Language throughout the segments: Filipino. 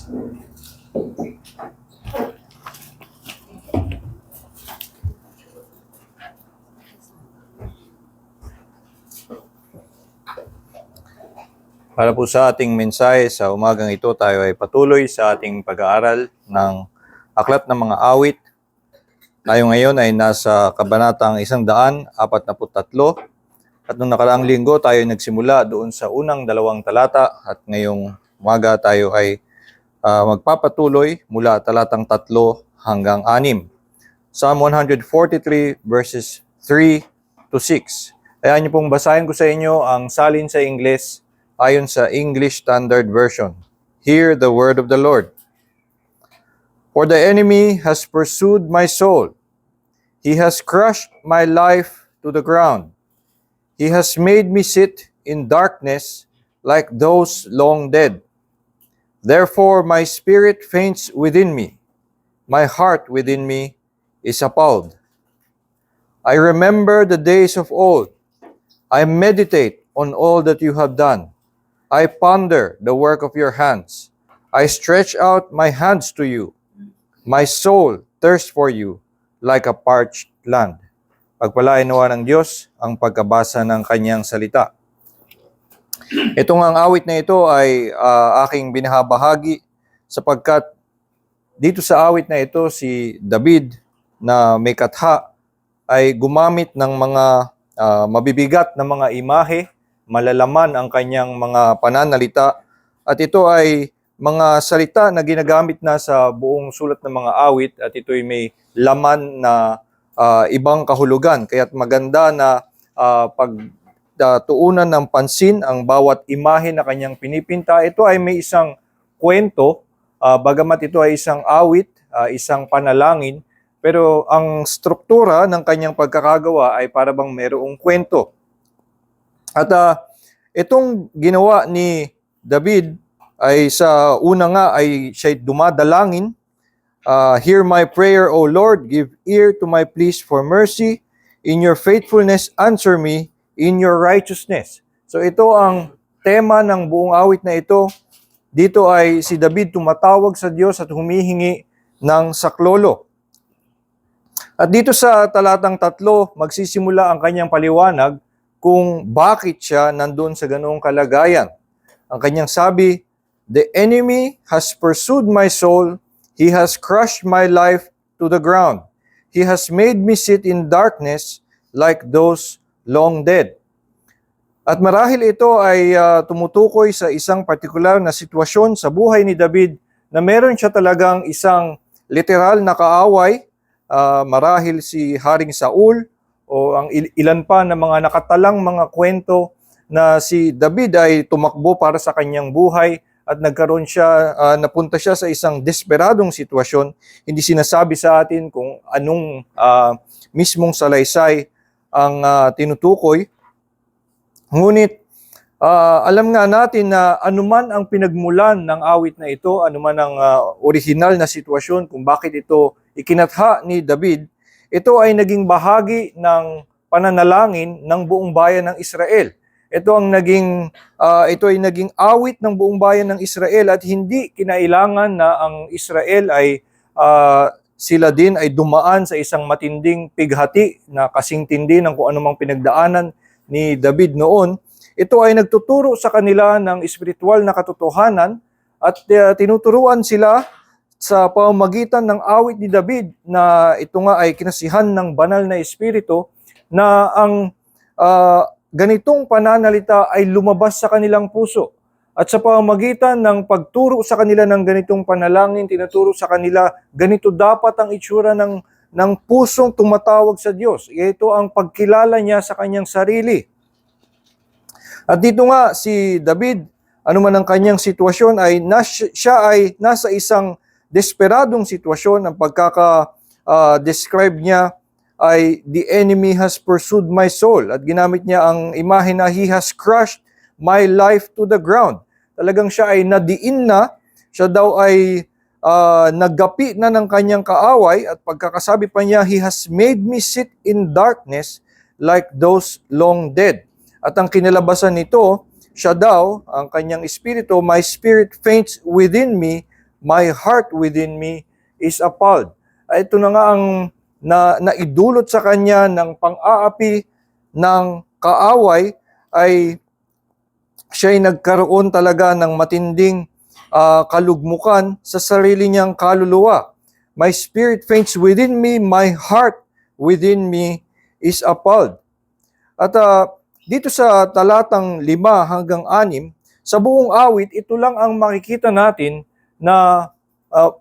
Para po sa ating mensahe sa umagang ito, tayo ay patuloy sa ating pag-aaral ng Aklat ng Mga Awit. Tayo ngayon ay nasa kabanatang 143 at nung nakaraang linggo tayo nagsimula doon sa unang 2 talata at ngayong umaga tayo ay magpapatuloy mula talatang 3 hanggang 6. Psalm 143 verses 3 to 6. Kaya niyo pong basahin ko sa inyo ang salin sa Ingles ayon sa English Standard Version. Hear the word of the Lord. For the enemy has pursued my soul. He has crushed my life to the ground. He has made me sit in darkness like those long dead. Therefore my spirit faints within me. My heart within me is appalled. I remember the days of old. I meditate on all that you have done. I ponder the work of your hands. I stretch out my hands to you. My soul thirsts for you like a parched land. Pagpalain nawa ng Diyos ang pagkabasa ng kanyang salita. Itong ang awit na ito ay aking binahabahagi sapagkat dito sa awit na ito si David na may katha ay gumamit ng mga mabibigat na mga imahe, malalaman ang kanyang mga pananalita at ito ay mga salita na ginagamit na sa buong sulat ng mga awit at ito ay may laman na ibang kahulugan. Kaya't maganda na pagtuunan ng pansin ang bawat imahe na kanyang pinipinta. Ito ay may isang kwento, bagamat ito ay isang awit, isang panalangin, pero ang struktura ng kanyang pagkakagawa ay para bang mayroong kwento. At itong ginawa ni David ay sa una nga ay siya'y dumadalangin. Hear my prayer, O Lord, give ear to my pleas for mercy. In your faithfulness, answer me in your righteousness. So ito ang tema ng buong awit na ito. Dito ay si David tumatawag sa Diyos at humihingi ng saklolo. At dito sa talatang 3, magsisimula ang kanyang paliwanag kung bakit siya nandun sa ganoong kalagayan. Ang kanyang sabi, the enemy has pursued my soul. He has crushed my life to the ground. He has made me sit in darkness like those long dead. At marahil ito ay tumutukoy sa isang partikular na sitwasyon sa buhay ni David na meron siya talagang isang literal na kaaway, marahil si Haring Saul, o ang ilan pa na mga nakatalang mga kwento na si David ay tumakbo para sa kanyang buhay at nagkaroon siya, napunta siya sa isang desperadong sitwasyon. Hindi sinasabi sa atin kung anong mismong salaysay ang tinutukoy. Ngunit alam nga natin na anuman ang pinagmulan ng awit na ito, anuman ang original na sitwasyon kung bakit ito ikinatha ni David, ito ay naging bahagi ng pananalangin ng buong bayan ng Israel. Ito ay naging awit ng buong bayan ng Israel at hindi kinailangan na ang Israel ay sila din ay dumaan sa isang matinding pighati na kasing tindi ng kung anumang pinagdaanan ni David noon. Ito ay nagtuturo sa kanila ng espiritual na katotohanan at tinuturuan sila sa pamamagitan ng awit ni David na ito nga ay kinasihan ng banal na espiritu na ang ganitong pananalita ay lumabas sa kanilang puso. At sa pamamagitan ng pagturo sa kanila ng ganitong panalangin, tinuturo sa kanila ganito dapat ang itsura ng pusong tumatawag sa Diyos. Ito ang pagkilala niya sa kanyang sarili. At dito nga si David, anuman ang kanyang sitwasyon, siya ay nasa isang desperadong sitwasyon. Ang pagkaka-describe niya ay the enemy has pursued my soul. At ginamit niya ang imahe na he has crushed my life to the ground. Talagang siya ay nadiin na, siya daw ay naggapi na ng kanyang kaaway at pagkakasabi pa niya, he has made me sit in darkness like those long dead. At ang kinalabasan nito, siya daw, ang kanyang espiritu, my spirit faints within me my heart within me is appalled. Ito na nga ang naidulot sa kanya ng pang-aapi ng kaaway, ay siya'y nagkaroon talaga ng matinding kalugmukan sa sarili niyang kaluluwa. My spirit faints within me, my heart within me is appalled. At dito sa talatang 5 hanggang 6, sa buong awit, ito lang ang makikita natin na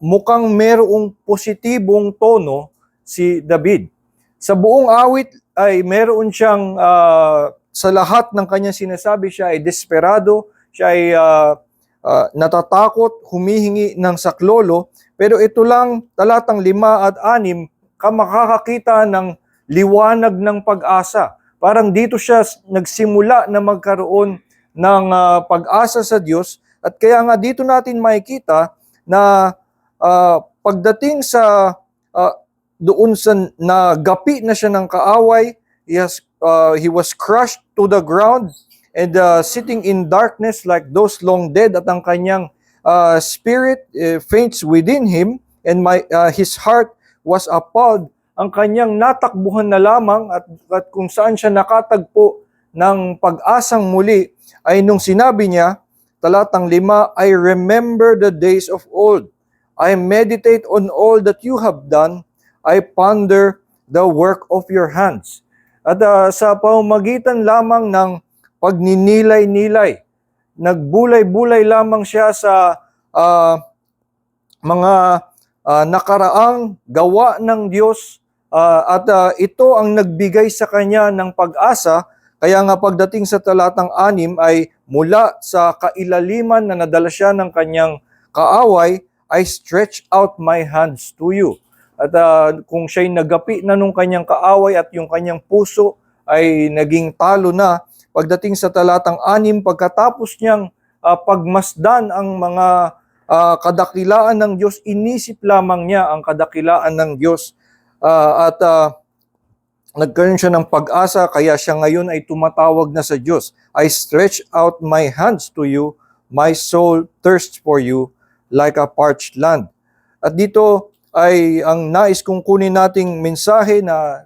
mukhang merong positibong tono si David. Sa buong awit ay meron siyang, sa lahat ng kanyang sinasabi, siya ay desperado, siya ay natatakot, humihingi ng saklolo, pero ito lang, talatang 5 at 6, makakakita ng liwanag ng pag-asa. Parang dito siya nagsimula na magkaroon ng pag-asa sa Diyos, at kaya nga dito natin makikita na pagdating sa doon sa nagapi na siya ng kaaway, he was crushed to the ground and sitting in darkness like those long dead, at ang kanyang spirit faints within him, and his heart was appalled. Ang kanyang natakbuhan na lamang at kung saan siya nakatagpo ng pag-asang muli ay nung sinabi niya, talatang 5, I remember the days of old. I meditate on all that you have done. I ponder the work of your hands. At sa pamamagitan lamang ng pagninilay-nilay, nagbulay-bulay lamang siya sa mga nakaraang gawa ng Diyos, at ito ang nagbigay sa kanya ng pag-asa. Kaya nga pagdating sa talatang 6 ay mula sa kailaliman na nadala siya ng kanyang kaaway, I stretch out my hands to you. At kung siya'y nagapi na nung kanyang kaaway at yung kanyang puso ay naging talo na, pagdating sa talatang 6, pagkatapos niyang pagmasdan ang mga kadakilaan ng Diyos, inisip lamang niya ang kadakilaan ng Diyos, at nagkaroon siya ng pag-asa, kaya siya ngayon ay tumatawag na sa Diyos. I stretch out my hands to you, my soul thirsts for you like a parched land. At dito ay ang nais kong kunin nating mensahe na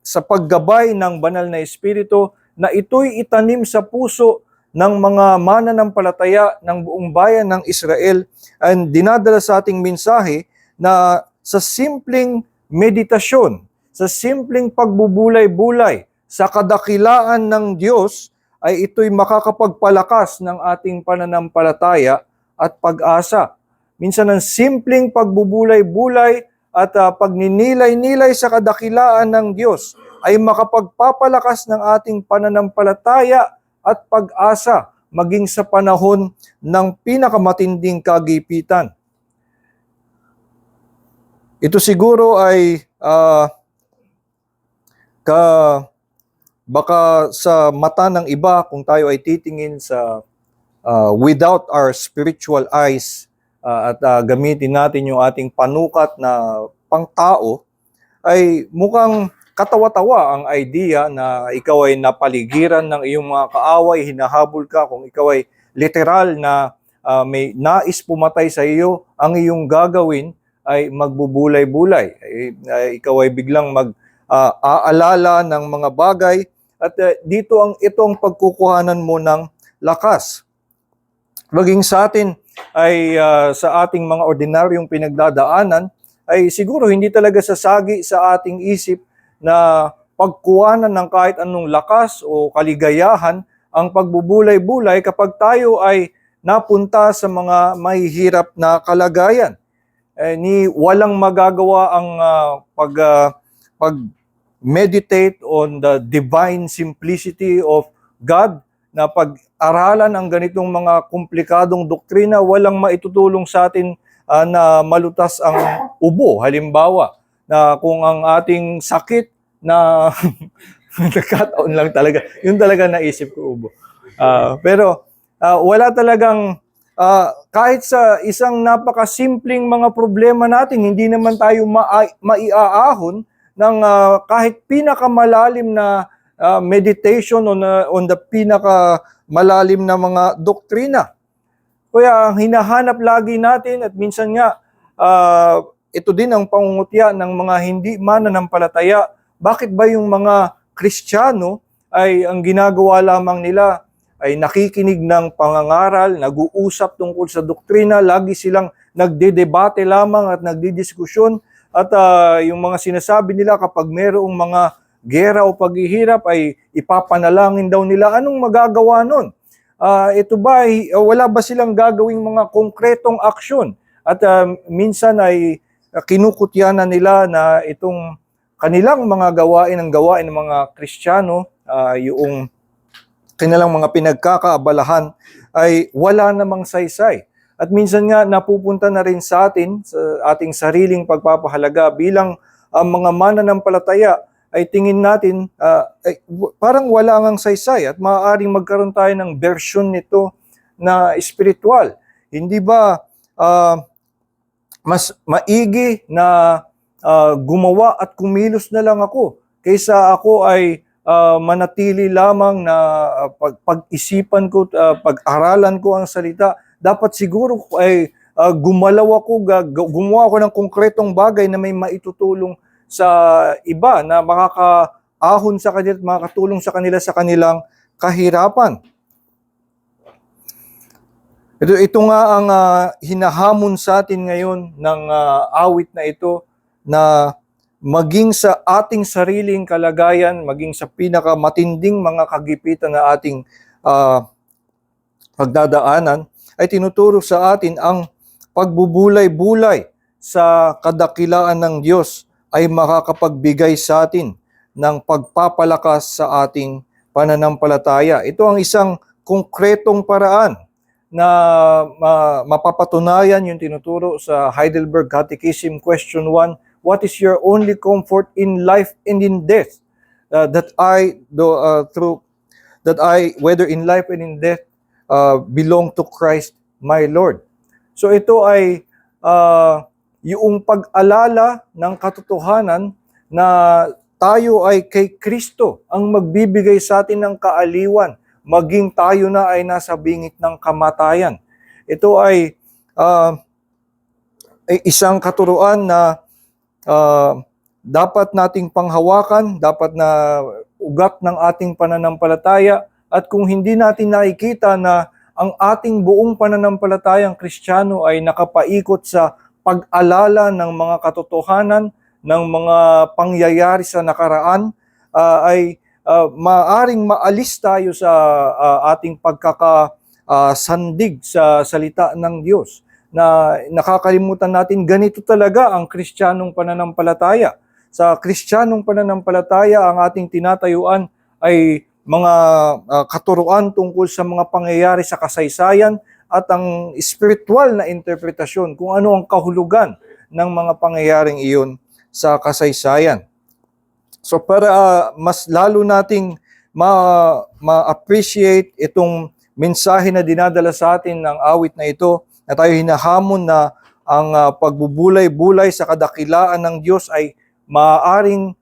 sa paggabay ng banal na Espiritu, na ito'y itanim sa puso ng mga mananampalataya ng buong bayan ng Israel, and dinadala sa ating mensahe na sa simpleng meditasyon, sa simpleng pagbubulay-bulay sa kadakilaan ng Diyos, ay ito'y makakapagpalakas ng ating pananampalataya at pag-asa. Minsan ang simpleng pagbubulay-bulay at pagninilay-nilay sa kadakilaan ng Diyos ay makapagpapalakas ng ating pananampalataya at pag-asa maging sa panahon ng pinakamatinding kagipitan. Ito siguro ay baka sa mata ng iba, kung tayo ay titingin sa without our spiritual eyes, at gamitin natin yung ating panukat na pangtao, ay mukhang katawa-tawa ang idea na ikaw ay napaligiran ng iyong mga kaaway, hinahabol ka. Kung ikaw ay literal na may nais pumatay sa iyo, ang iyong gagawin ay magbubulay-bulay. Ikaw ay biglang aalala ng mga bagay, at ito ang pagkukuhanan mo ng lakas. Maging sa atin ay sa ating mga ordinaryong pinagdadaanan, ay siguro hindi talaga sasagi sa ating isip na pagkuhanan ng kahit anong lakas o kaligayahan ang pagbubulay-bulay kapag tayo ay napunta sa mga mahihirap na kalagayan. Walang magagawa ang pag-meditate on the divine simplicity of God, na pag-aralan ang ganitong mga komplikadong doktrina, walang maitutulong sa atin na malutas ang ubo. Halimbawa, na kung ang ating sakit na nagkataon lang talaga, yun talaga naisip ko, ubo. Pero wala talagang kahit sa isang napakasimplling mga problema natin, hindi naman tayo maiaahon ng kahit pinakamalalim na meditation on the pinakamalalim na mga doktrina. Kaya ang hinahanap lagi natin at minsan nga, ito din ang pangungutya ng mga hindi mananampalataya. Bakit ba yung mga Kristiyano ay ang ginagawa lamang nila ay nakikinig ng pangangaral, nag-uusap tungkol sa doktrina, lagi silang nagdedebate lamang at nagdidiskusyon at yung mga sinasabi nila kapag mayroong mga gera o paghihirap ay ipapanalangin daw nila. Anong magagawa nun? Ito ba, wala ba silang gagawing mga konkretong aksyon? At minsan ay kinukutyanan nila na itong kanilang mga gawain ng mga Kristiyano, yung kanilang mga pinagkakaabalahan ay wala namang saysay. At minsan nga napupunta na rin sa atin, sa ating sariling pagpapahalaga bilang mga mananampalataya, ay tingin natin parang wala ngang saysay at maaaring magkaroon tayo ng version nito na spiritual. Hindi ba mas maigi na gumawa at kumilos na lang ako kaysa ako ay manatili lamang na pag-isipan ko, pag-aralan ko ang salita. Dapat siguro ay gumawa ako ng konkretong bagay na may maitutulong sa iba na makakaahon sa kanila at makakatulong sa kanila sa kanilang kahirapan. Ito nga ang hinahamon sa atin ngayon ng awit na ito, na maging sa ating sariling kalagayan, maging sa pinakamatinding mga kagipitan na ating pagdadaanan, ay tinuturo sa atin ang pagbubulay-bulay sa kadakilaan ng Diyos ay makakapagbigay sa atin ng pagpapalakas sa ating pananampalataya. Ito ang isang konkretong paraan na mapapatunayan yung tinuturo sa Heidelberg Catechism Question 1, what is your only comfort in life and in death? That I, whether in life and in death, belong to Christ my Lord. So ito ay yung pag-alala ng katotohanan na tayo ay kay Kristo ang magbibigay sa atin ng kaaliwan, maging tayo na ay nasa bingit ng kamatayan. Ito ay isang katuruan na dapat nating panghawakan, dapat na ugat ng ating pananampalataya, at kung hindi natin nakikita na ang ating buong pananampalatayang Kristiyano ay nakapaikot sa pag-alala ng mga katotohanan, ng mga pangyayari sa nakaraan, ay maaring maalis tayo sa ating pagkakasandig sa salita ng Diyos, na nakakalimutan natin ganito talaga ang Kristiyanong pananampalataya. Sa Kristiyanong pananampalataya, ang ating tinatayuan ay mga katuruan tungkol sa mga pangyayari sa kasaysayan at ang spiritual na interpretasyon kung ano ang kahulugan ng mga pangyayaring iyon sa kasaysayan. So para mas lalo nating ma-appreciate itong mensahe na dinadala sa atin ng awit na ito, na tayo hinahamon na ang pagbubulay-bulay sa kadakilaan ng Diyos ay maaaring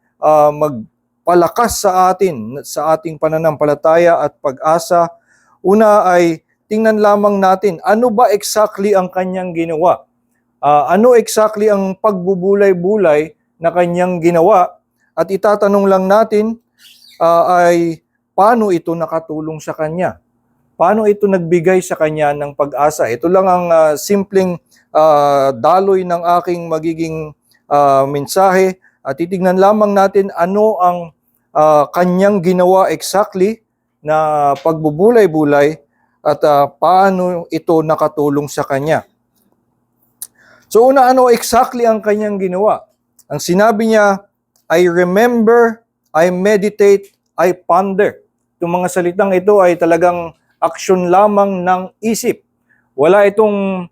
magpalakas sa atin, sa ating pananampalataya at pag-asa. Una ay tingnan lamang natin, ano ba exactly ang kanyang ginawa? Ano exactly ang pagbubulay-bulay na kanyang ginawa? At itatanong lang natin ay paano ito nakatulong sa kanya? Paano ito nagbigay sa kanya ng pag-asa? Ito lang ang simpleng daloy ng aking magiging mensahe. At titignan lamang natin ano ang kanyang ginawa exactly na pagbubulay-bulay at paano ito nakatulong sa kanya. So una, ano exactly ang kanyang ginawa? Ang sinabi niya, I remember, I meditate, I ponder. Itong mga salitang ito ay talagang aksyon lamang ng isip. Wala itong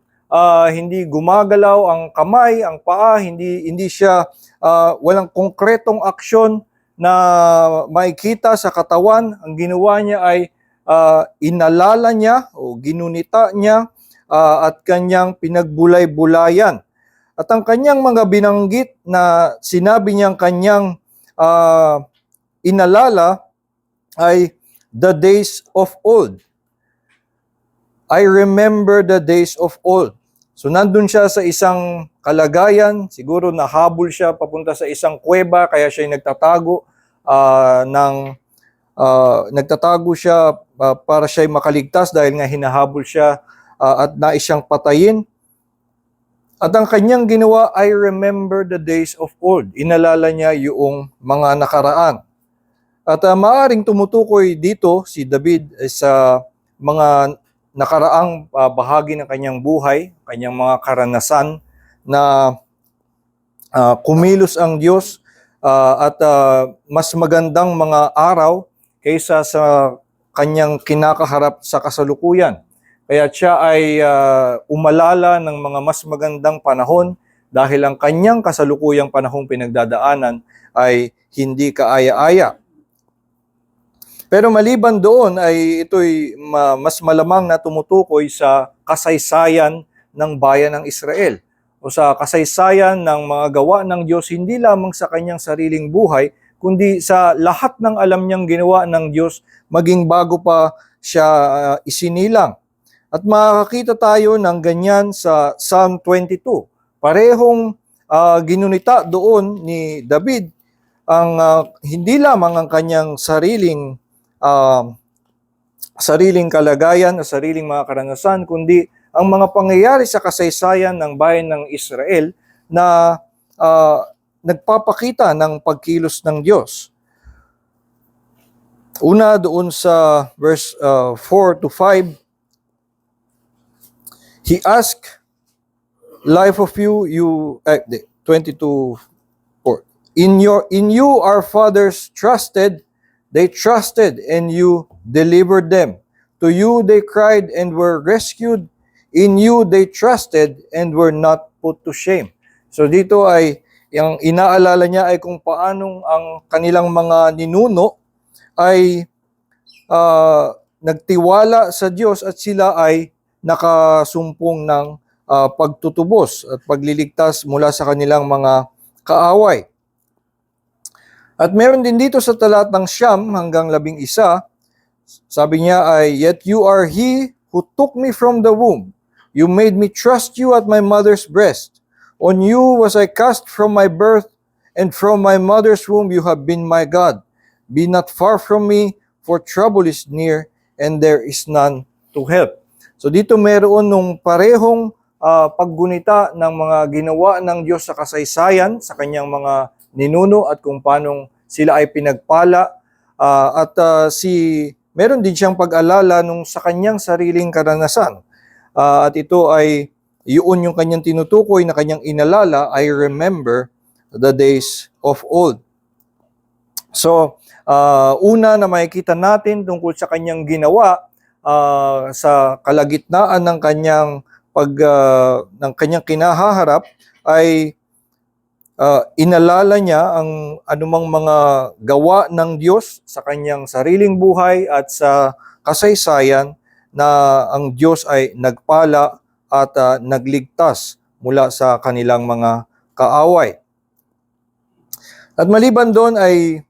hindi gumagalaw ang kamay, ang paa, hindi siya walang konkretong aksyon na makikita sa katawan. Ang ginawa niya ay inalala niya o ginunita niya at kanyang pinagbulay-bulayan. At ang kanyang mga binanggit na sinabi niyang kanyang inalala ay the days of old. I remember the days of old. So nandun siya sa isang kalagayan, siguro nahabol siya papunta sa isang kuweba, kaya siya nagtatago nagtatago siya para siya makaligtas dahil nga hinahabol siya at nais siyang patayin. At ang kanyang ginawa, I remember the days of old. Inalala niya yung mga nakaraan. At maaring tumutukoy dito si David sa mga nakaraang bahagi ng kanyang buhay, kanyang mga karanasan na kumilos ang Diyos at mas magandang mga araw kaysa sa kanyang kinakaharap sa kasalukuyan. Kaya siya ay umalala ng mga mas magandang panahon dahil ang kanyang kasalukuyang panahong pinagdadaanan ay hindi kaaya-aya. Pero maliban doon ay ito'y mas malamang na tumutukoy sa kasaysayan ng bayan ng Israel o sa kasaysayan ng mga gawa ng Diyos hindi lamang sa kanyang sariling buhay kundi sa lahat ng alam niyang ginawa ng Diyos maging bago pa siya isinilang. At makakita tayo ng ganyan sa Psalm 22. Parehong ginunita doon ni David ang hindi lamang ang kanyang sariling kalagayan o sariling mga karanasan, kundi ang mga pangyayari sa kasaysayan ng bayan ng Israel na nagpapakita ng pagkilos ng Diyos. Una doon sa verse 4 to 5, He asked, life of you, 22:4. In you our fathers trusted, they trusted, and you delivered them. To you they cried and were rescued. In you they trusted and were not put to shame. So dito ay, yung inaalala niya ay kung paanong ang kanilang mga ninuno ay nagtiwala sa Diyos at sila ay nakasumpong ng pagtutubos at pagliligtas mula sa kanilang mga kaaway. At meron din dito sa talatang 9 hanggang 11, sabi niya ay, Yet you are he who took me from the womb. You made me trust you at my mother's breast. On you was I cast from my birth, and from my mother's womb you have been my God. Be not far from me, for trouble is near, and there is none to help. So dito meron nung parehong paggunita ng mga ginawa ng Diyos sa kasaysayan, sa kanyang mga ninuno at kung paanong sila ay pinagpala. Meron din siyang pag-alala nung sa kanyang sariling karanasan. At ito ay yun yung kanyang tinutukoy na kanyang inalala, I remember the days of old. So, una na makikita natin tungkol sa kanyang ginawa sa kalagitnaan ng kanyang kinahaharap ay inalala niya ang anumang mga gawa ng Diyos sa kanyang sariling buhay at sa kasaysayan na ang Diyos ay nagpala at nagligtas mula sa kanilang mga kaaway. At maliban doon ay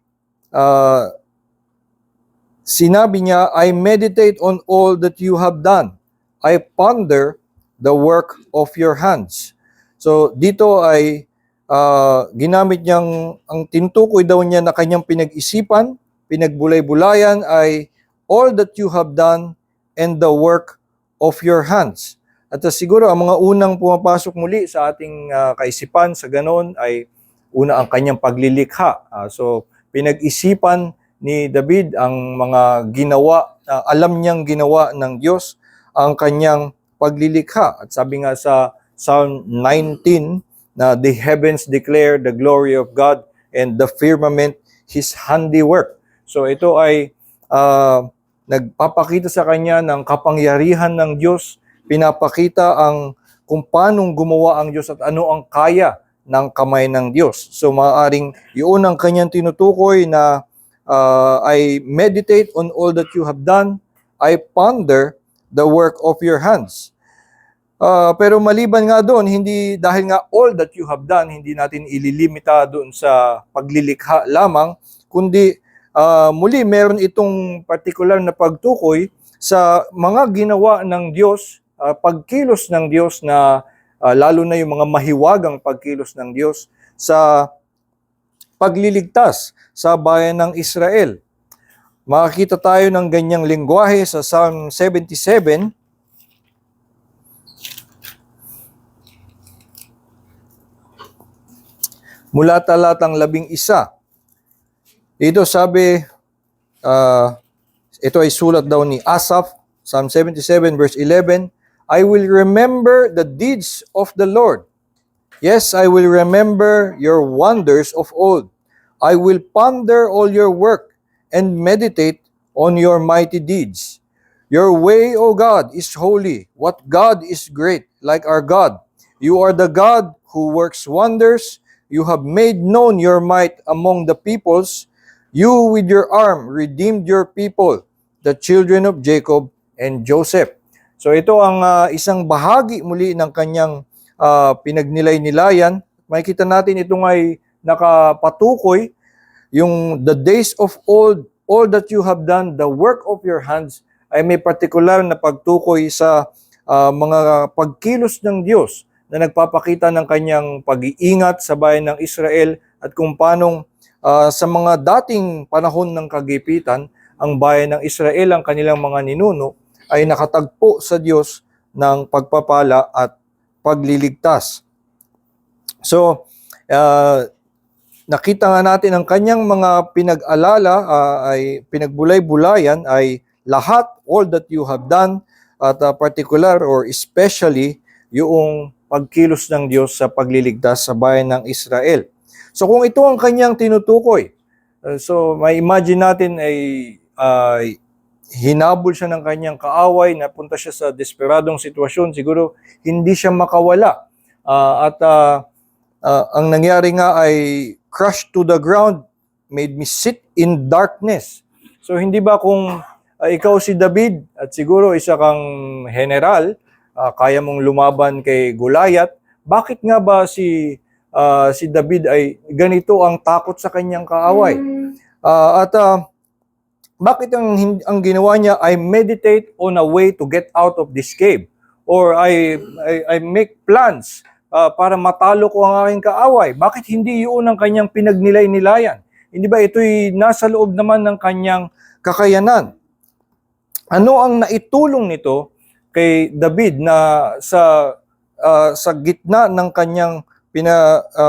sinabi niya, I meditate on all that you have done. I ponder the work of your hands. So dito ay ginamit niyang, ang tinutukoy daw niya na kanyang pinag-isipan, pinagbulay-bulayan ay all that you have done and the work of your hands. At siguro ang mga unang pumapasok muli sa ating kaisipan sa ganon ay una ang kanyang paglilikha. So pinag-isipan ni David ang mga ginawa, alam niyang ginawa ng Diyos, ang kanyang paglilikha. At sabi nga sa Psalm 19 na the heavens declare the glory of God and the firmament His handiwork. So ito ay nagpapakita sa kanya ng kapangyarihan ng Diyos, pinapakita kung paanong gumawa ang Diyos at ano ang kaya ng kamay ng Diyos. So maaaring yun ang kanyang tinutukoy na I meditate on all that you have done, I ponder the work of your hands. Pero maliban nga doon, hindi dahil nga all that you have done, hindi natin ililimita doon sa paglilikha lamang, kundi muli meron itong particular na pagtukoy sa mga ginawa ng Diyos, pagkilos ng Diyos na lalo na yung mga mahiwagang pagkilos ng Diyos sa pagliligtas sa bayan ng Israel. Makakita tayo ng ganyang lengguwahe sa Psalm 77, mula talatang 11. Ito sabi, ito ay sulat daw ni Asaph, Psalm 77 verse 11, I will remember the deeds of the Lord. Yes, I will remember your wonders of old. I will ponder all your work and meditate on your mighty deeds. Your way, O God, is holy. What God is great, like our God? You are the God who works wonders. You have made known your might among the peoples. You with your arm redeemed your people, the children of Jacob and Joseph. So ito ang isang bahagi muli ng kanyang pinagnilay-nilayan. Makikita natin itong ay nakapatukoy yung the days of old, all that you have done, the work of your hands, ay may partikular na pagtukoy sa mga pagkilos ng Diyos na nagpapakita ng kanyang pag-iingat sa bayan ng Israel at kung paanong sa mga dating panahon ng kagipitan, ang bayan ng Israel, ang kanilang mga ninuno, ay nakatagpo sa Diyos ng pagpapala at pagliligtas. So, nakita nga natin ang kanyang mga pinag-alala ay pinagbulay-bulayan ay lahat, all that you have done, at particular or especially yung pagkilos ng Diyos sa pagliligtas sa bayan ng Israel. So kung ito ang kanyang tinutukoy, so may imagine natin ay hinabol siya ng kanyang kaaway, napunta siya sa desperadong sitwasyon, siguro hindi siya makawala. Ang nangyari nga ay crushed to the ground, made me sit in darkness. So hindi ba kung ikaw si David at siguro isa kang general, kaya mong lumaban kay Goliath, bakit nga ba si David ay ganito ang takot sa kanyang kaaway? Bakit ang ginawa niya ay meditate on a way to get out of this cave, or I make plans para matalo ko ang aking kaaway? Bakit hindi yun ang kanyang pinagnilay-nilayan? Hindi ba ito'y nasa loob naman ng kanyang kakayanan? Ano ang naitulong nito kay David na sa gitna ng kanyang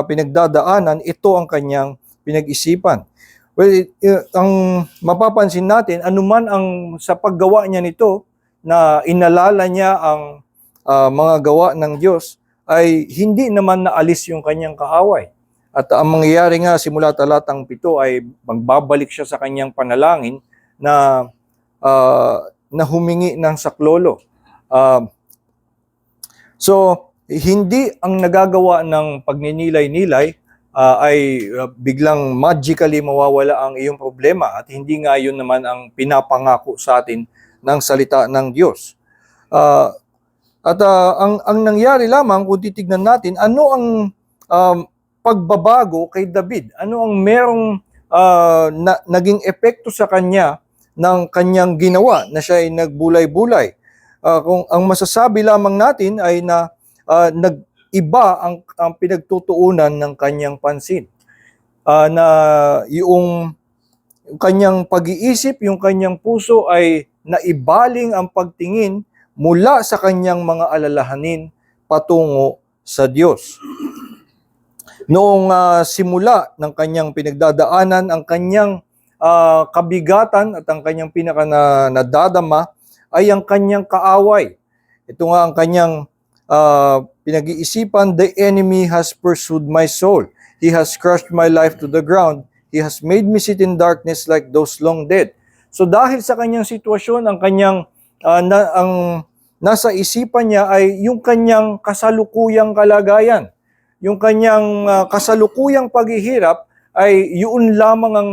pinagdadaanan, ito ang kanyang pinag-isipan? Well, ang mapapansin natin, anuman ang sa paggawa niya nito, na inalala niya ang mga gawa ng Diyos, ay hindi naman naalis yung kanyang kaaway. At ang mangyayari nga simula talatang 7 ay magbabalik siya sa kanyang panalangin na humingi ng saklolo. So, hindi ang nagagawa ng pagninilay-nilay ay biglang magically mawawala ang iyong problema, at hindi nga yun naman ang pinapangako sa atin ng salita ng Diyos. Ang nangyari lamang, kung titignan natin, ano ang pagbabago kay David? Ano ang merong naging epekto sa kanya ng kanyang ginawa na siya ay nagbulay-bulay? Kung ang masasabi lamang natin ay na nag-iba ang pinagtutuunan ng kanyang pansin. Na yung kanyang pag-iisip, yung kanyang puso ay naibaling ang pagtingin mula sa kanyang mga alalahanin patungo sa Diyos. Noong simula ng kanyang pinagdadaanan, ang kanyang kabigatan at ang kanyang nadadama ay ang kanyang kaaway. Ito nga ang kanyang pinag-iisipan, the enemy has pursued my soul. He has crushed my life to the ground. He has made me sit in darkness like those long dead. So dahil sa kanyang sitwasyon, ang kanyang ang nasa isipan niya ay yung kanyang kasalukuyang kalagayan. Yung kanyang kasalukuyang paghihirap ay yun lamang ang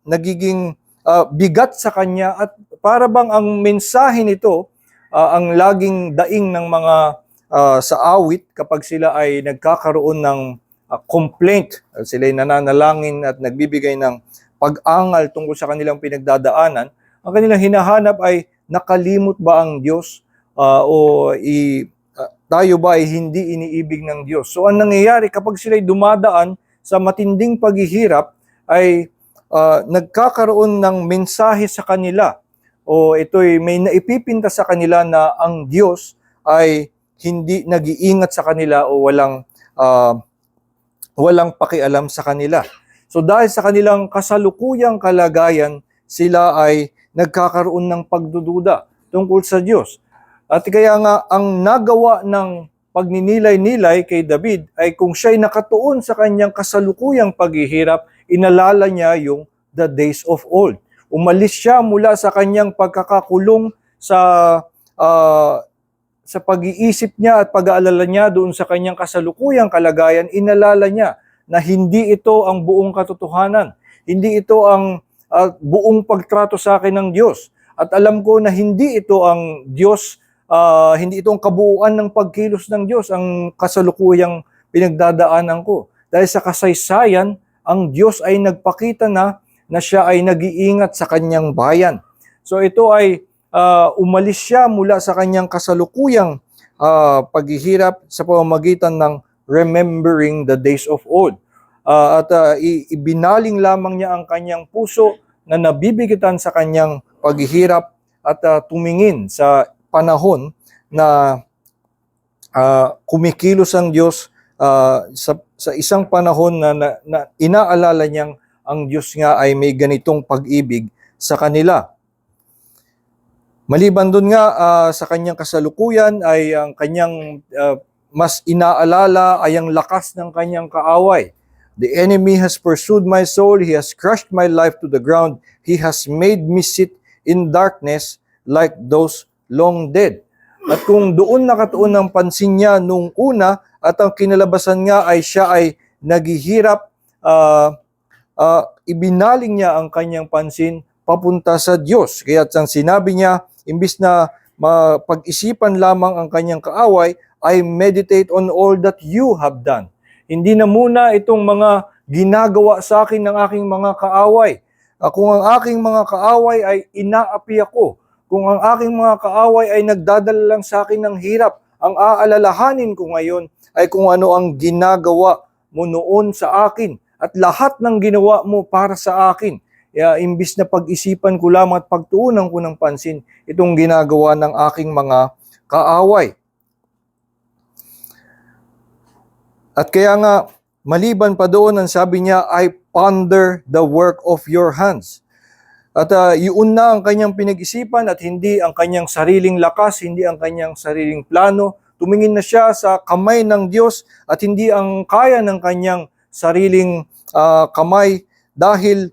nagiging bigat sa kanya, at para bang ang mensahe nito, ang laging daing ng mga sa awit kapag sila ay nagkakaroon ng complaint, sila ay nananalangin at nagbibigay ng pag-angal tungkol sa kanilang pinagdadaanan, Ang kanilang hinahanap ay nakalimot ba ang Diyos tayo ba ay hindi iniibig ng Diyos. So ang nangyayari kapag sila'y dumadaan sa matinding paghihirap ay nagkakaroon ng mensahe sa kanila o ito'y may naipipinta sa kanila na ang Diyos ay hindi nag-iingat sa kanila o walang pakialam sa kanila. So dahil sa kanilang kasalukuyang kalagayan, sila ay nagkakaroon ng pagdududa tungkol sa Diyos. At kaya nga ang nagawa ng pagninilay-nilay kay David ay kung siya'y nakatuon sa kanyang kasalukuyang paghihirap, inalala niya yung the days of old. Umalis siya mula sa kanyang pagkakakulong sa pag-iisip niya at pag-aalala niya doon sa kanyang kasalukuyang kalagayan, inalala niya na hindi ito ang buong katotohanan. Hindi ito ang buong pagtrato sa akin ng Diyos. At alam ko na hindi ito ang Diyos, hindi ito ang kabuuan ng pagkilos ng Diyos, ang kasalukuyang pinagdadaanan ko. Dahil sa kasaysayan, ang Diyos ay nagpakita na siya ay nag-iingat sa kanyang bayan. So ito ay umalis siya mula sa kanyang kasalukuyang paghihirap sa pamamagitan ng remembering the days of old. Ibinaling lamang niya ang kanyang puso na nabibigitan sa kanyang paghihirap at tumingin sa panahon na kumikilos ang Diyos sa isang panahon na inaalala niyang ang Diyos nga ay may ganitong pag-ibig sa kanila. Maliban doon nga sa kanyang kasalukuyan ay ang kanyang mas inaalala ay ang lakas ng kanyang kaaway. The enemy has pursued my soul, he has crushed my life to the ground, he has made me sit in darkness like those long dead. At kung doon nakatuon ang pansin niya nung una at ang kinalabasan nga ay siya ay naghihirap, ibinaling niya ang kanyang pansin papunta sa Diyos. Kaya ang sinabi niya, imbis na pag-isipan lamang ang kanyang kaaway, I meditate on all that you have done. Hindi na muna itong mga ginagawa sa akin ng aking mga kaaway. Kung ang aking mga kaaway ay inaapi ako, kung ang aking mga kaaway ay nagdadala lang sa akin ng hirap, ang aalalahanin ko ngayon ay kung ano ang ginagawa mo noon sa akin at lahat ng ginawa mo para sa akin. Imbis na pag-isipan ko lamang at pagtuunan ko ng pansin itong ginagawa ng aking mga kaaway. At kaya nga, maliban pa doon, ang sabi niya, I ponder the work of your hands. At yun na ang kanyang pinag-isipan at hindi ang kanyang sariling lakas, hindi ang kanyang sariling plano. Tumingin na siya sa kamay ng Diyos at hindi ang kaya ng kanyang sariling kamay dahil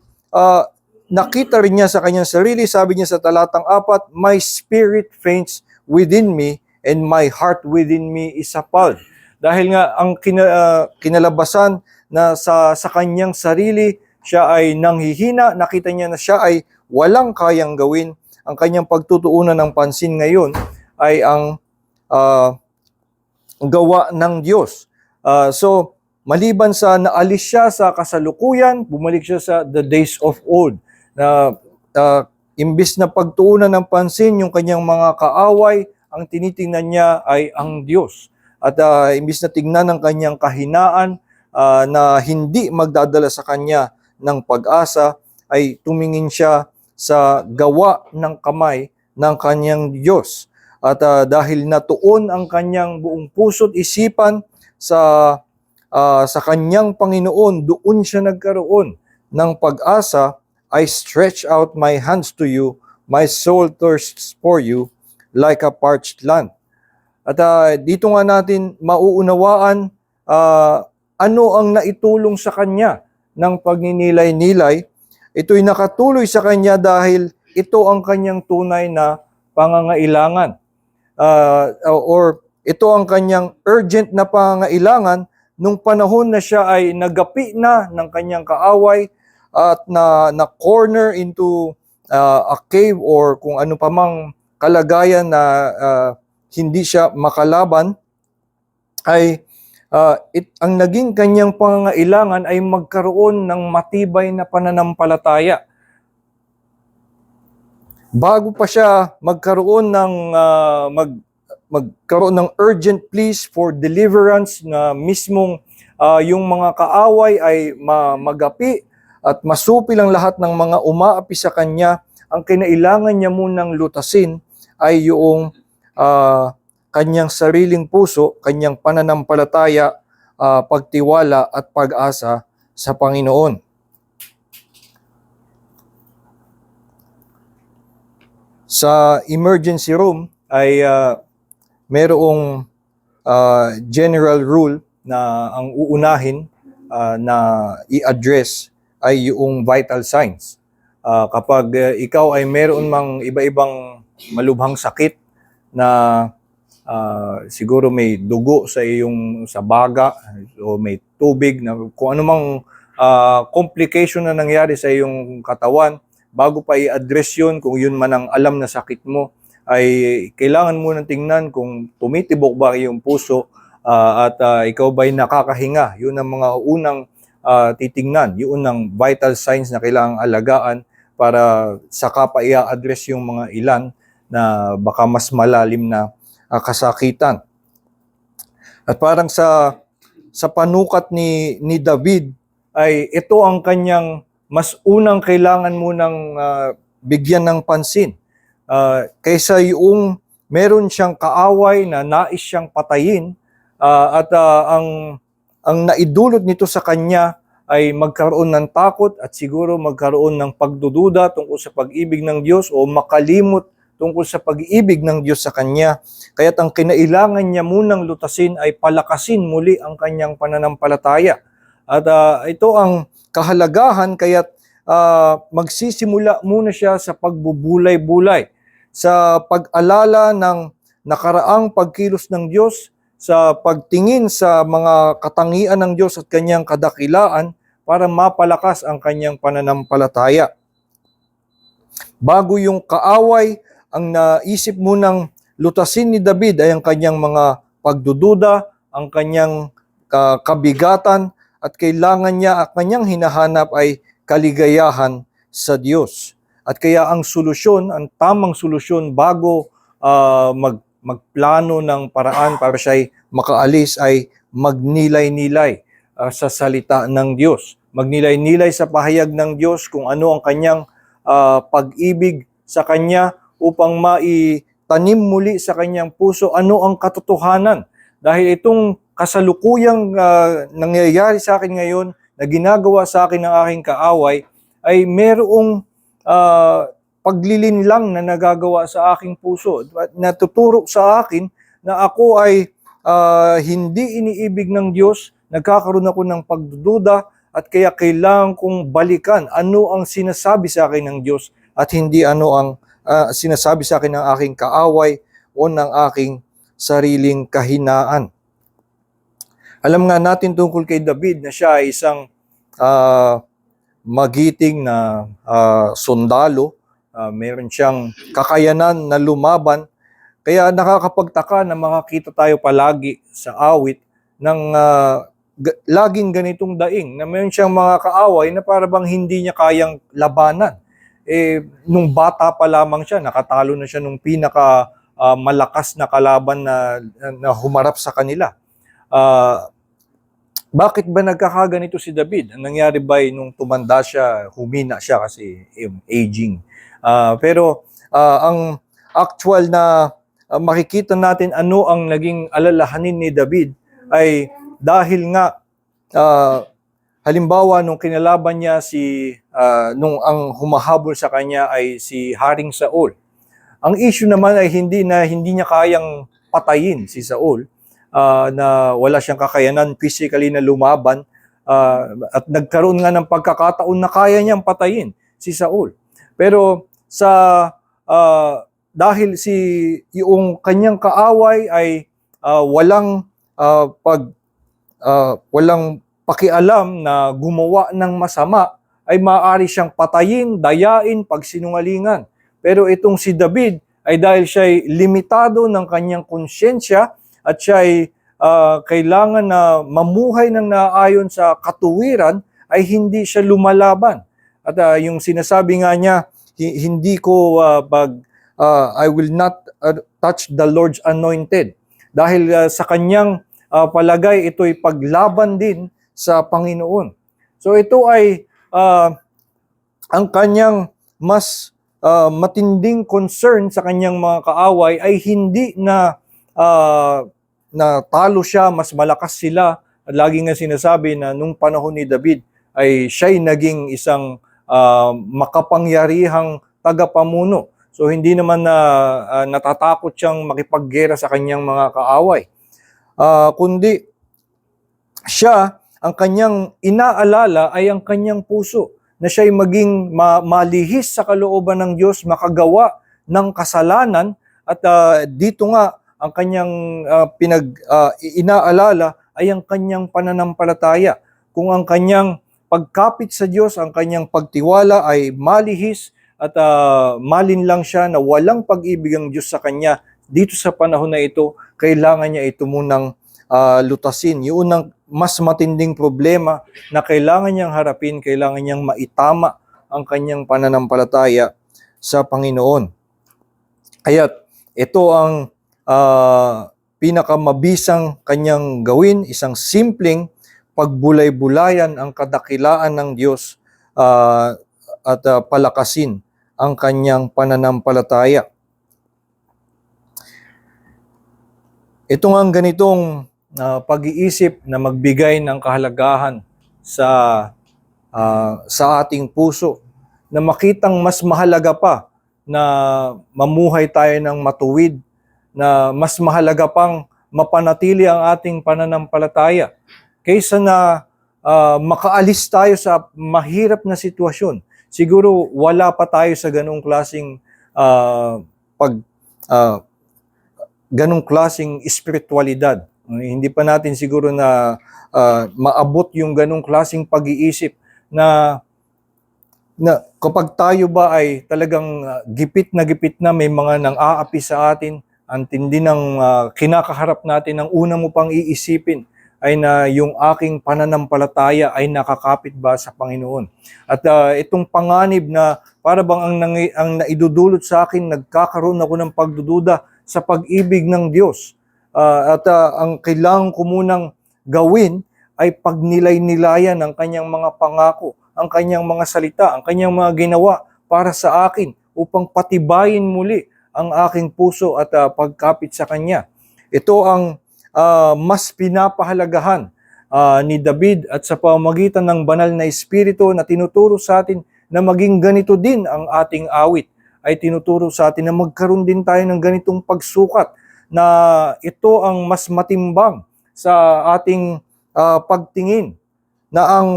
nakita rin niya sa kanyang sarili, sabi niya sa talatang 4, my spirit faints within me and my heart within me is appalled. Dahil nga ang kinalabasan na sa kanyang sarili, siya ay nanghihina, nakita niya na siya ay walang kayang gawin. Ang kanyang pagtutuunan ng pansin ngayon ay ang gawa ng Diyos. So, maliban sa naalis siya sa kasalukuyan, bumalik siya sa the days of old. Imbis na pagtuunan ng pansin yung kanyang mga kaaway, ang tinitingnan niya ay ang Diyos. At imbis na tingnan ng kanyang kahinaan na hindi magdadala sa kanya ng pag-asa, ay tumingin siya sa gawa ng kamay ng kanyang Diyos. At dahil natuon ang kanyang buong puso't isipan sa kanyang Panginoon, doon siya nagkaroon ng pag-asa. I stretch out my hands to you, my soul thirsts for you like a parched land. At dito nga natin mauunawaan ano ang naitulong sa kanya ng pagninilay-nilay. Ito'y nakatuloy sa kanya dahil ito ang kanyang tunay na pangangailangan. Or ito ang kanyang urgent na pangangailangan nung panahon na siya ay nagapi na ng kanyang kaaway at na-corner into a cave or kung ano pa mang kalagayan na hindi siya makalaban, ay ang naging kanyang pangangailangan ay magkaroon ng matibay na pananampalataya. bago pa siya magkaroon ng magkaroon ng urgent pleas for deliverance na mismong yung mga kaaway ay magapi at masupil ang lahat ng mga umaapi sa kanya, ang kinailangan niya munang lutasin ay yung kanyang sariling puso, kanyang pananampalataya, pagtiwala at pag-asa sa Panginoon. Sa emergency room ay merong general rule na ang uunahin na i-address ay yung vital signs. Kapag ikaw ay meron mang iba-ibang malubhang sakit na siguro may dugo sa baga o may tubig, na kung anumang complication na nangyari sa iyong katawan, bago pa i-address yun, kung yun man ang alam na sakit mo, ay kailangan mo nang tingnan kung tumitibok ba iyong puso at ikaw ba'y nakakahinga. Yun ang mga unang titingnan, yun ang vital signs na kailangang alagaan para saka pa i-address yung mga ilan na baka mas malalim na kasakitan. At parang sa panukat ni David ay ito ang kanyang mas unang kailangan munang bigyan ng pansin. Kaysa yung meron siyang kaaway na nais siyang patayin at ang naidulot nito sa kanya ay magkaroon ng takot at siguro magkaroon ng pagdududa tungkol sa pag-ibig ng Diyos o makalimot tungkol sa pag-ibig ng Diyos sa kanya. Kaya't ang kinailangan niya munang lutasin ay palakasin muli ang kanyang pananampalataya. At ito ang kahalagahan, kaya't magsisimula muna siya sa pagbubulay-bulay, sa pag-alala ng nakaraang pagkilos ng Diyos, sa pagtingin sa mga katangian ng Diyos at kanyang kadakilaan para mapalakas ang kanyang pananampalataya. Bago yung kaaway, ang naisip munang lutasin ni David ay ang kanyang mga pagdududa, ang kanyang kabigatan, at kailangan niya, at kanyang hinahanap ay kaligayahan sa Diyos. At kaya ang solusyon, ang tamang solusyon bago magplano ng paraan para siya'y makaalis ay magnilay-nilay sa salita ng Diyos. Magnilay-nilay sa pahayag ng Diyos kung ano ang kanyang pag-ibig sa kanya upang maitanim muli sa kanyang puso ano ang katotohanan. Dahil itong kasalukuyang nangyayari sa akin ngayon, na ginagawa sa akin ng aking kaaway, ay merong paglilinlang na nagagawa sa aking puso. Natuturo sa akin na ako ay hindi iniibig ng Diyos, nagkakaroon ako ng pagdududa, at kaya kailangan kong balikan ano ang sinasabi sa akin ng Diyos at hindi ano ang sinasabi sa akin ng aking kaaway o ng aking sariling kahinaan. Alam nga natin tungkol kay David na siya ay isang magiting na sundalo. Meron siyang kakayanan na lumaban. Kaya nakakapagtaka na makakita tayo palagi sa awit ng laging ganitong daing, na meron siyang mga kaaway na para bang hindi niya kayang labanan. Nung bata pa lamang siya, nakatalo na siya nung pinaka malakas na kalaban na humarap sa kanila. Bakit ba nagkakaganito si David? Ang nangyari ba nung tumanda siya, humina siya kasi aging. Pero ang actual na makikita natin ano ang naging alalahanin ni David ay dahil nga halimbawa nung kinalaban niya nung ang humahabol sa kanya ay si Haring Saul. Ang issue naman ay hindi niya kayang patayin si Saul. Na wala siyang kakayanan physically na lumaban at nagkaroon nga ng pagkakataon na kaya niyang patayin si Saul. Pero dahil yung kanyang kaaway ay walang pakialam na gumawa ng masama, ay maaari siyang patayin, dayain, pagsinungalingan. Pero itong si David ay dahil siya ay limitado ng kanyang konsyensya at siya ay kailangan na mamuhay ng naayon sa katuwiran, ay hindi siya lumalaban. At yung sinasabi nga niya, hindi ko I will not touch the Lord's anointed. Dahil sa kanyang palagay, ito'y paglaban din sa Panginoon. So ito ay ang kanyang mas matinding concern sa kanyang mga kaaway ay hindi na talo siya, mas malakas sila. At lagi nga sinasabi na nung panahon ni David ay siya'y naging isang makapangyarihang tagapamuno. So hindi naman natatakot siyang makipaggera sa kanyang mga kaaway. Kundi siya, ang kanyang inaalala ay ang kanyang puso, na siya'y maging malihis sa kalooban ng Diyos, makagawa ng kasalanan, at dito nga ang kanyang inaalala ay ang kanyang pananampalataya. Kung ang kanyang pagkapit sa Diyos, ang kanyang pagtiwala ay malihis at malinlang siya na walang pag-ibig ang Diyos sa kanya, dito sa panahon na ito, kailangan niya ito munang lutasin. Yun ang mas matinding problema na kailangan niyang harapin, kailangan niyang maitama ang kanyang pananampalataya sa Panginoon. Kaya ito ang pinakamabisang kanyang gawin, isang simpleng pagbulay-bulayan ang kadakilaan ng Diyos at palakasin ang kanyang pananampalataya. Ito nga ang ganitong pag-iisip na magbigay ng kahalagahan sa ating puso, na makitang mas mahalaga pa na mamuhay tayo ng matuwid, na mas mahalaga pang mapanatili ang ating pananampalataya kaysa na makaalis tayo sa mahirap na sitwasyon. Siguro wala pa tayo sa ganung klaseng ganung klaseng espiritualidad. Hindi pa natin siguro na maabot yung ganung klaseng pag-iisip na kapag tayo ba ay talagang gipit na may mga nang-aapi sa atin, ang tindi ng kinakaharap natin, ang una mo pang iisipin ay na yung aking pananampalataya ay nakakapit ba sa Panginoon. At itong panganib na para bang ang naidudulot sa akin, nagkakaroon ako ng pagdududa sa pag-ibig ng Diyos. Ang kailangan ko munang gawin ay pagnilay-nilayan ang kanyang mga pangako, ang kanyang mga salita, ang kanyang mga ginawa para sa akin upang patibayin muli ang aking puso at pagkapit sa kanya. Ito ang mas pinapahalagahan ni David, at sa pamamagitan ng banal na Espiritu na tinuturo sa atin na maging ganito din ang ating awit, ay tinuturo sa atin na magkaroon din tayo ng ganitong pagsukat, na ito ang mas matimbang sa ating pagtingin, na ang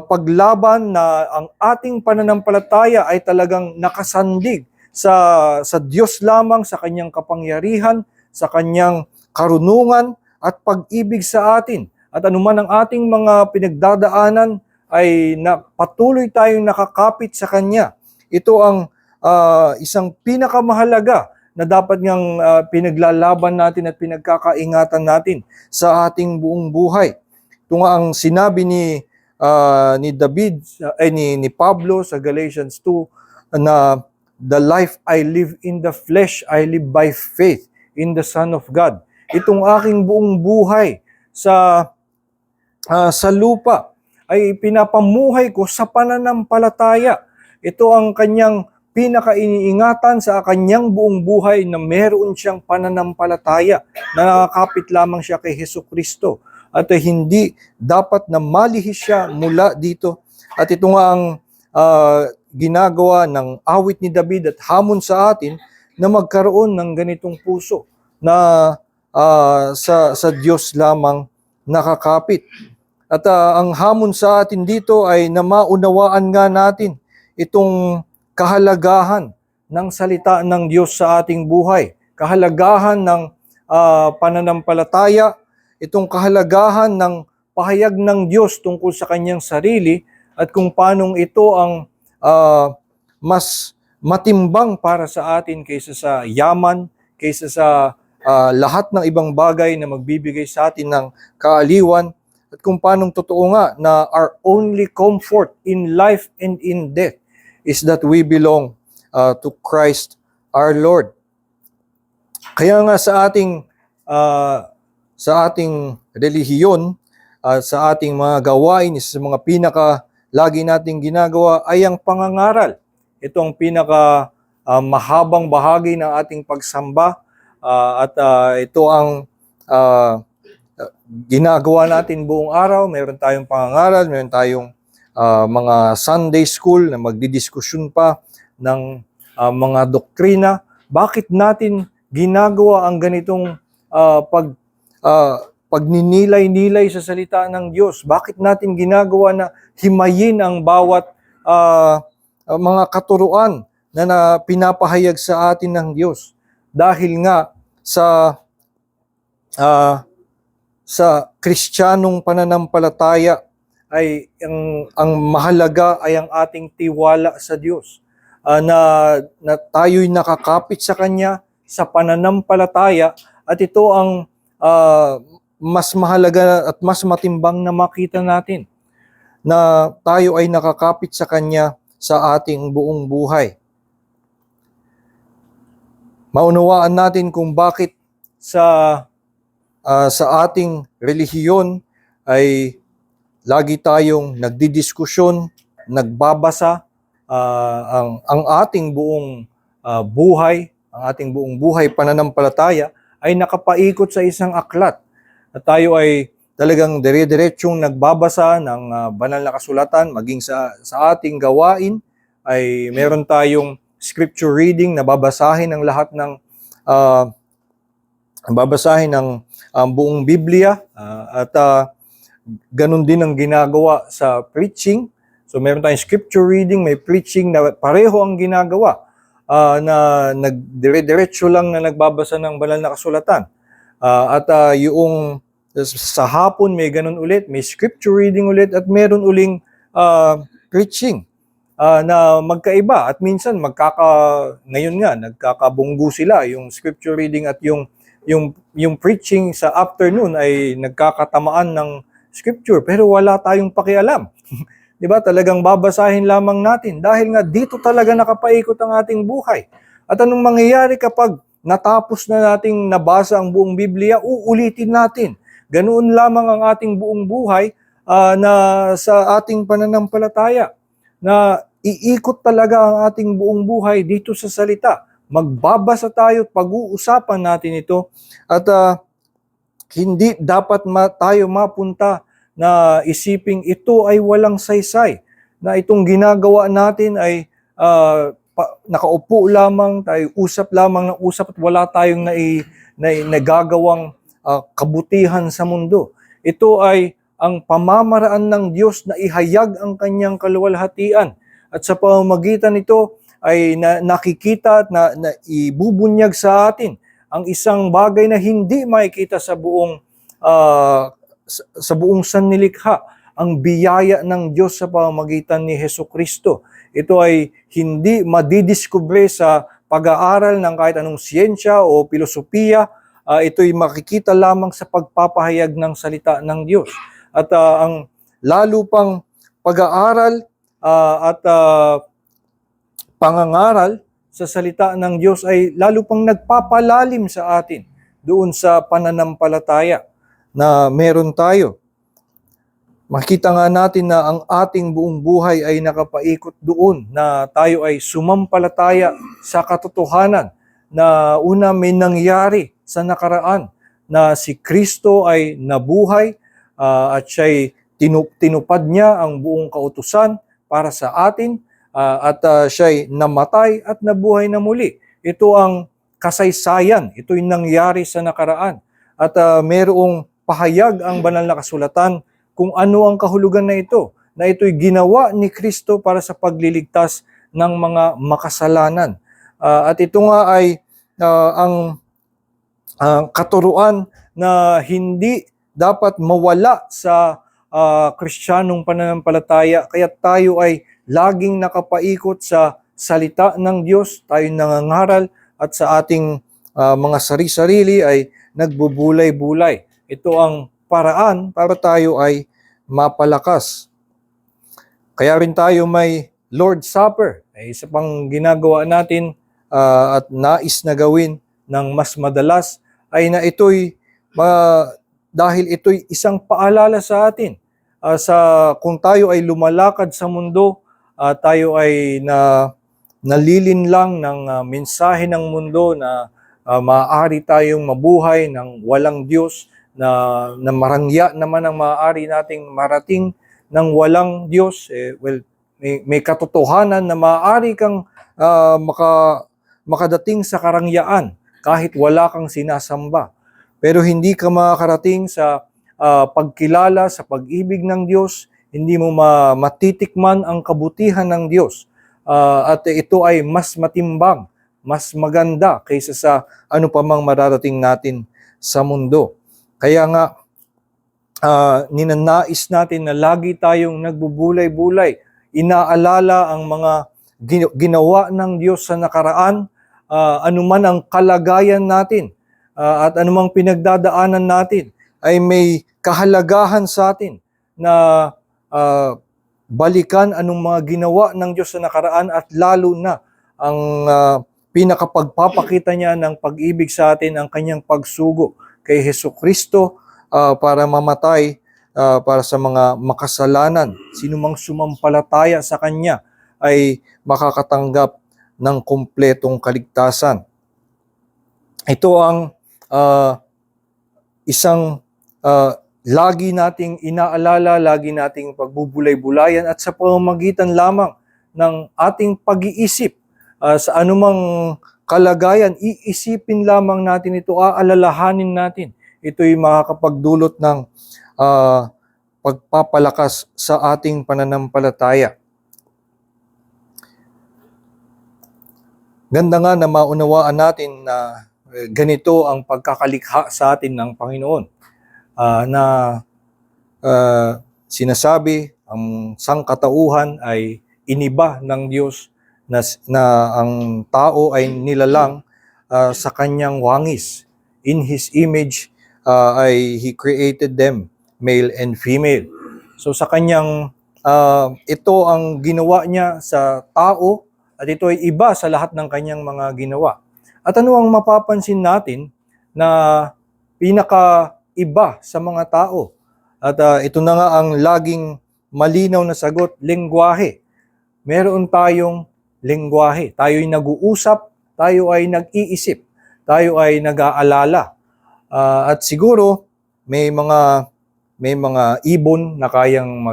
paglaban, na ang ating pananampalataya ay talagang nakasandig sa Diyos lamang, sa kanyang kapangyarihan, sa kanyang karunungan at pag-ibig sa atin. At anuman ang ating mga pinagdadaanan ay patuloy tayong nakakapit sa kanya. Ito ang isang pinakamahalaga na dapat ngang pinaglalaban natin at pinagkakaingatan natin sa ating buong buhay. Ito nga ang sinabi ni David, ni Pablo sa Galatians 2, na the life I live in the flesh, I live by faith in the Son of God. Itong aking buong buhay sa lupa ay pinapamuhay ko sa pananampalataya. Ito ang kanyang pinakainiingatan sa kanyang buong buhay, na meron siyang pananampalataya, na nakakapit lamang siya kay Hesukristo, at hindi dapat na malihis siya mula dito. At ito nga ang ginagawa ng awit ni David at hamon sa atin, na magkaroon ng ganitong puso na sa Diyos lamang nakakapit. At ang hamon sa atin dito ay na maunawaan nga natin itong kahalagahan ng salita ng Diyos sa ating buhay, kahalagahan ng pananampalataya, itong kahalagahan ng pahayag ng Diyos tungkol sa kanyang sarili, at kung paanong ito ang mas matimbang para sa atin kaysa sa yaman, kaysa sa lahat ng ibang bagay na magbibigay sa atin ng kaaliwan, at kung paanong totoo nga na our only comfort in life and in death is that we belong to Christ our Lord. Kaya nga sa ating relihiyon, sa ating mga gawain, sa mga lagi nating ginagawa ay ang pangangaral. Ito ang mahabang bahagi ng ating pagsamba, at ito ang ginagawa natin buong araw. Meron tayong pangangaral, meron tayong mga Sunday school na magdidiskusyon pa ng mga doktrina. Bakit natin ginagawa ang ganitong pagninilay-nilay sa salita ng Diyos? Bakit natin ginagawa na himayin ang bawat mga katuruan na pinapahayag sa atin ng Diyos? Dahil nga sa Kristiyanong pananampalataya ay ang mahalaga ay ang ating tiwala sa Diyos, na tayo'y nakakapit sa Kanya sa pananampalataya, at ito ang mas mahalaga at mas matimbang na makita natin, na tayo ay nakakapit sa Kanya sa ating buong buhay. Maunawaan natin kung bakit sa ating relihiyon ay lagi tayong nagdidiskusyon, nagbabasa, ang ating buong buhay pananampalataya ay nakapaikot sa isang aklat. At tayo ay talagang dire-diretsong nagbabasa ng banal na kasulatan, maging sa ating gawain ay meron tayong scripture reading na babasahin ng lahat ng buong Biblia, at ganun din ang ginagawa sa preaching. So meron tayong scripture reading, may preaching na pareho ang ginagawa, na nagdire-diretso lang na nagbabasa ng banal na kasulatan. At yung sa hapon may ganun ulit, may scripture reading ulit, at meron uling preaching na magkaiba. At minsan ngayon nga nagkakabunggo sila, yung scripture reading at yung preaching sa afternoon ay nagkakatamaan ng scripture, pero wala tayong pakialam. Di ba? Talagang babasahin lamang natin dahil nga dito talaga nakapaikot ang ating buhay. At anong mangyayari kapag natapos na nating nabasa ang buong Biblia, uulitin natin. Ganoon lamang ang ating buong buhay na sa ating pananampalataya, na iikot talaga ang ating buong buhay dito sa salita. Magbabasa tayo, pag-uusapan natin ito, at hindi dapat tayo mapunta na isiping ito ay walang saysay, na itong ginagawa natin ay nakaupo lamang, tayo usap lamang ng usap at wala tayong nagagawang kabutihan sa mundo. Ito ay ang pamamaraan ng Diyos na ihayag ang kanyang kaluwalhatian, at sa pamamagitan nito ay nakikita at na ibubunyag sa atin ang isang bagay na hindi makikita sa buong sannilikha, ang biyaya ng Diyos sa pamamagitan ni Hesukristo. Ito ay hindi madidiskubre sa pag-aaral ng kahit anong siyensya o filosofiya. Ito'y makikita lamang sa pagpapahayag ng salita ng Diyos. At ang lalo pang pag-aaral at pangangaral sa salita ng Diyos ay lalo pang nagpapalalim sa atin doon sa pananampalataya na meron tayo. Makita nga natin na ang ating buong buhay ay nakapaikot doon, na tayo ay sumampalataya sa katotohanan na una may nangyari sa nakaraan, na si Kristo ay nabuhay at siya'y tinupad niya ang buong kautusan para sa atin, at siya'y namatay at nabuhay na muli. Ito ang kasaysayan, ito'y nangyari sa nakaraan. At mayroong pahayag ang banal na kasulatan kung ano ang kahulugan na ito'y ginawa ni Kristo para sa pagliligtas ng mga makasalanan. At ito nga ay ang katuruan na hindi dapat mawala sa Kristiyanong pananampalataya, kaya tayo ay laging nakapaikot sa salita ng Diyos, tayo nangangaral, at sa ating mga sarili ay nagbubulay-bulay. Ito ang paraan para tayo ay mapalakas. Kaya rin tayo may Lord's Supper, ay isa pang ginagawa natin at nais na gawin ng mas madalas ay na dahil ito'y isang paalala sa atin sa kung tayo ay lumalakad sa mundo, tayo ay nalilinlang ng mensahe ng mundo na maaari tayong mabuhay ng walang Diyos, na marangya naman ang maaari nating marating ng walang Diyos. May katotohanan na maaari kang makadating sa karangyaan kahit wala kang sinasamba. Pero hindi ka makakarating sa pagkilala sa pag-ibig ng Diyos, hindi mo matitikman ang kabutihan ng Diyos. At ito ay mas matimbang, mas maganda kaysa sa ano pa mang mararating natin sa mundo. Kaya nga, ninanais natin na lagi tayong nagbubulay-bulay, inaalala ang mga ginawa ng Diyos sa nakaraan, anuman ang kalagayan natin, at anumang pinagdadaanan natin, ay may kahalagahan sa atin na balikan anong mga ginawa ng Diyos sa nakaraan at lalo na ang pinakapagpapakita niya ng pag-ibig sa atin, ang kanyang pagsugo kay Hesukristo para mamatay para sa mga makasalanan. Sino mang sumampalataya sa kanya ay makakatanggap ng kumpletong kaligtasan. Ito ang isang lagi nating inaalala, lagi nating pagbubulay-bulayan at sa pamamagitan lamang ng ating pag-iisip sa anumang kalagayan, iisipin lamang natin ito, aalalahanin natin. Ito'y makakapagdulot ng pagpapalakas sa ating pananampalataya. Ganda nga na maunawaan natin na ganito ang pagkakalikha sa atin ng Panginoon. Na sinasabi, ang sangkatauhan ay iniba ng Diyos na ang tao ay nilalang sa kanyang wangis. In His image ay He created them, male and female. So sa kanyang, ito ang ginawa niya sa tao at ito ay iba sa lahat ng kanyang mga ginawa. At ano ang mapapansin natin na pinaka-iba sa mga tao? At ito na nga ang laging malinaw na sagot, lengguwahe. Meron tayong lengguwahe. Tayo'y nag-uusap, tayo ay nag-iisip, tayo ay nag-aalala. At siguro may mga ibon na kayang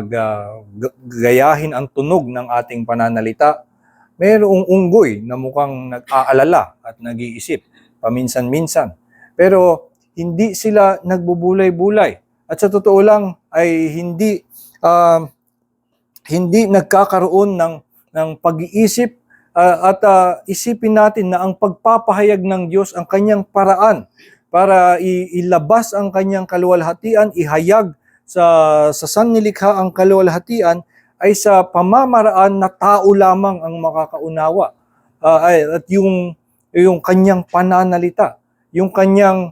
gayahin ang tunog ng ating pananalita. Mayroong unggoy na mukhang nag-aalala at nag-iisip paminsan-minsan. Pero hindi sila nagbubulay-bulay. At sa totoo lang ay hindi nagkakaroon ng pag-iisip at isipin natin na ang pagpapahayag ng Diyos ang kanyang paraan para ilabas ang kanyang kaluwalhatian, ihayag sa sannilikha ang kaluwalhatian ay sa pamamaraan na tao lamang ang makakaunawa. At yung kanyang pananalita, yung kanyang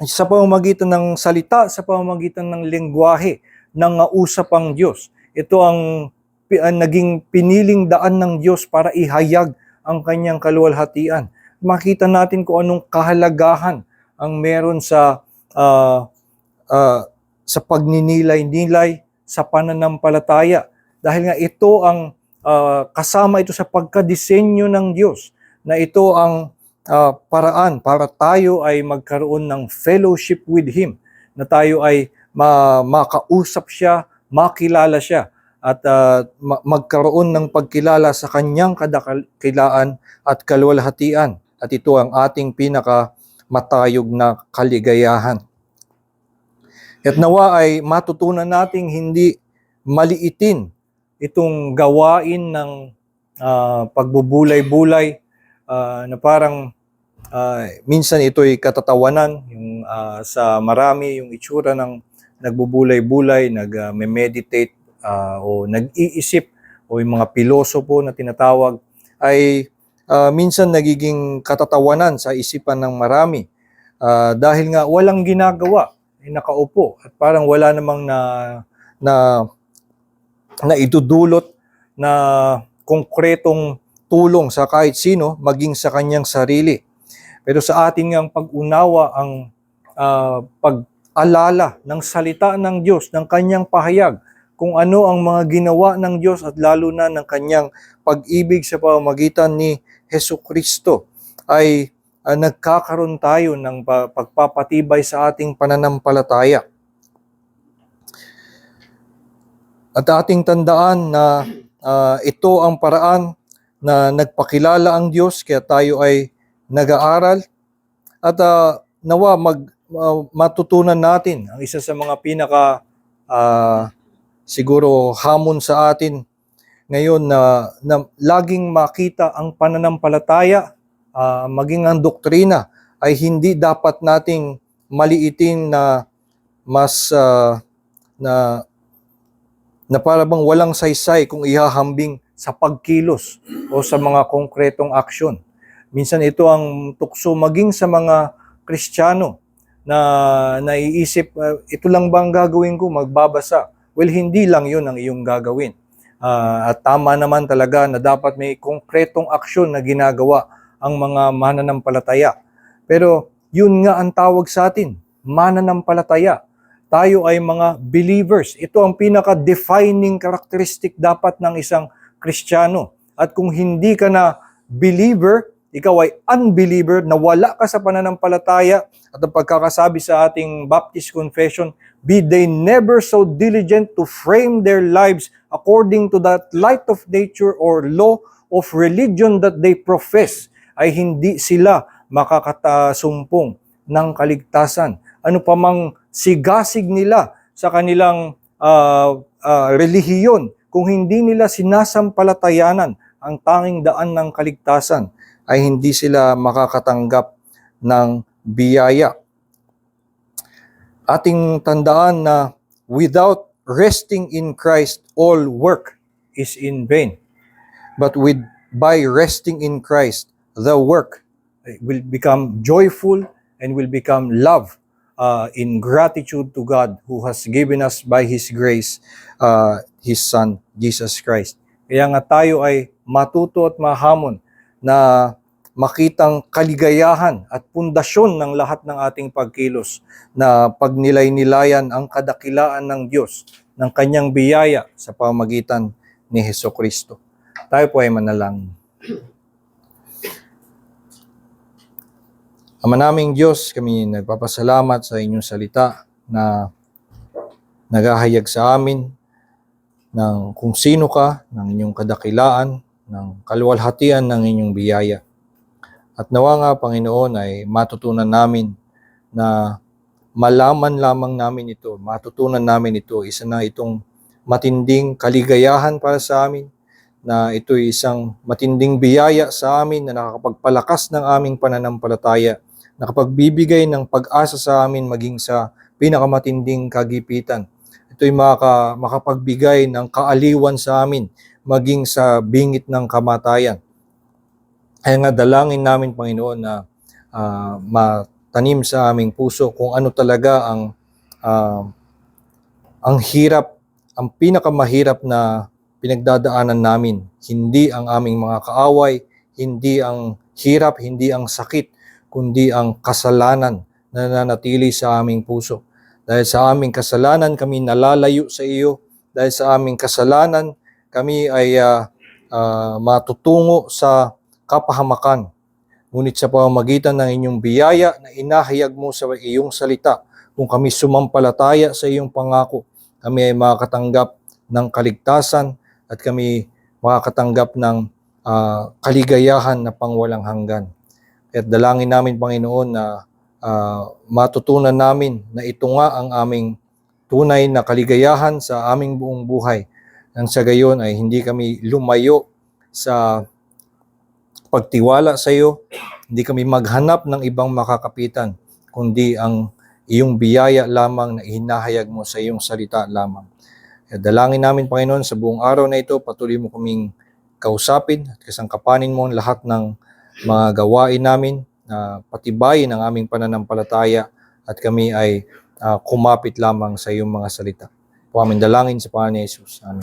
sa pamamagitan ng salita, sa pamamagitan ng lengguwahe, ng usap ang Diyos. Ito ang naging piniling daan ng Diyos para ihayag ang kanyang kaluwalhatian. Makita natin kung anong kahalagahan ang meron sa pagninilay-nilay, sa pananampalataya. Dahil nga ito ang kasama ito sa pagkadisenyo ng Diyos, na ito ang paraan para tayo ay magkaroon ng fellowship with Him, na tayo ay makausap siya, makilala siya, at magkaroon ng pagkilala sa kanyang kadakilaan at kaluwalhatian. At ito ang ating pinakamatayog na kaligayahan. At nawa ay matutunan nating hindi maliitin itong gawain ng pagbubulay-bulay na parang minsan ito'y katatawanan yung sa marami yung itsura ng nagbubulay-bulay, nag-meditate o nag-iisip o yung mga pilosopo na tinatawag ay minsan nagiging katatawanan sa isipan ng marami dahil nga walang ginagawa, ay nakaupo at parang wala namang na idudulot na konkretong tulong sa kahit sino, maging sa kanyang sarili. Pero sa atin ngang pag-unawa ang pag-alala ng salita ng Diyos, ng kanyang pahayag, kung ano ang mga ginawa ng Diyos at lalo na ng kanyang pag-ibig sa pamamagitan ni Hesukristo, ay nagkakaroon tayo ng pagpapatibay sa ating pananampalataya. At ating tandaan na ito ang paraan na nagpakilala ang Diyos, kaya tayo ay nag-aaral at nawa matutunan natin ang isa sa mga pinaka siguro hamon sa atin ngayon na laging makita ang pananampalataya, maging ang doktrina ay hindi dapat nating maliitin na mas na para bang walang saysay kung ihahambing sa pagkilos o sa mga konkretong aksyon. Minsan ito ang tukso maging sa mga Kristiyano na naiisip, ito lang ba ang gagawin ko, magbabasa? Well, hindi lang yun ang iyong gagawin. At tama naman talaga na dapat may konkretong aksyon na ginagawa ang mga mananampalataya. Pero yun nga ang tawag sa atin, mananampalataya. Tayo ay mga believers. Ito ang pinaka-defining characteristic dapat ng isang Kristiyano. At kung hindi ka na believer, ikaw ay unbeliever, nawala ka sa pananampalataya, at ang pagkakasabi sa ating Baptist Confession, be they never so diligent to frame their lives according to that light of nature or law of religion that they profess, ay hindi sila makakasumpong ng kaligtasan. Ano pa mang sigasig nila sa kanilang relihiyon, kung hindi nila sinasampalatayanan ang tanging daan ng kaligtasan, ay hindi sila makakatanggap ng biyaya. Ating tandaan na without resting in Christ, all work is in vain. But by resting in Christ, the work will become joyful and will become love in gratitude to God who has given us by His grace, His Son, Jesus Christ. Kaya nga tayo ay matuto at mahamon na makitang kaligayahan at pundasyon ng lahat ng ating pagkilos na pagnilay-nilayan ang kadakilaan ng Diyos, ng kanyang biyaya sa pamamagitan ni Hesukristo. Tayo po ay manalangin. Ama naming Diyos, kami nagpapasalamat sa inyong salita na naghahayag sa amin ng kung sino ka, ng inyong kadakilaan, ng kaluwalhatian ng inyong biyaya. At nawa nga, Panginoon, ay matutunan namin na malaman lamang namin ito, matutunan namin ito, isa na itong matinding kaligayahan para sa amin, na ito ay isang matinding biyaya sa amin na nakakapagpalakas ng aming pananampalataya, nakapagbibigay ng pag-asa sa amin maging sa pinakamatinding kagipitan. Ito'y makapagbigay ng kaaliwan sa amin maging sa bingit ng kamatayan. Kaya nga dalangin namin, Panginoon, na matanim sa aming puso kung ano talaga ang hirap, ang pinakamahirap na pinagdadaanan namin. Hindi ang aming mga kaaway, hindi ang hirap, hindi ang sakit, kundi ang kasalanan na nananatili sa aming puso. Dahil sa aming kasalanan, kami nalalayo sa iyo. Dahil sa aming kasalanan, kami ay matutungo sa kapahamakan. Ngunit sa pamamagitan ng inyong biyaya na inahayag mo sa iyong salita, kung kami sumampalataya sa iyong pangako, kami ay makakatanggap ng kaligtasan at kami makakatanggap ng kaligayahan na pangwalang hanggan. At dalangin namin, Panginoon, na matutunan namin na ito nga ang aming tunay na kaligayahan sa aming buong buhay. Nang sa gayon ay hindi kami lumayo sa pagtiwala sa iyo, hindi kami maghanap ng ibang makakapitan, kundi ang iyong biyaya lamang na hinahayag mo sa iyong salita lamang. At dalangin namin, Panginoon, sa buong araw na ito, patuloy mo kaming kausapin at kasangkapanin mo ang lahat ng mga gawain namin na patibayin ang aming pananampalataya at kami ay kumapit lamang sa iyong mga salita. Po aming dalangin sa pangalan ni Jesus. Amen.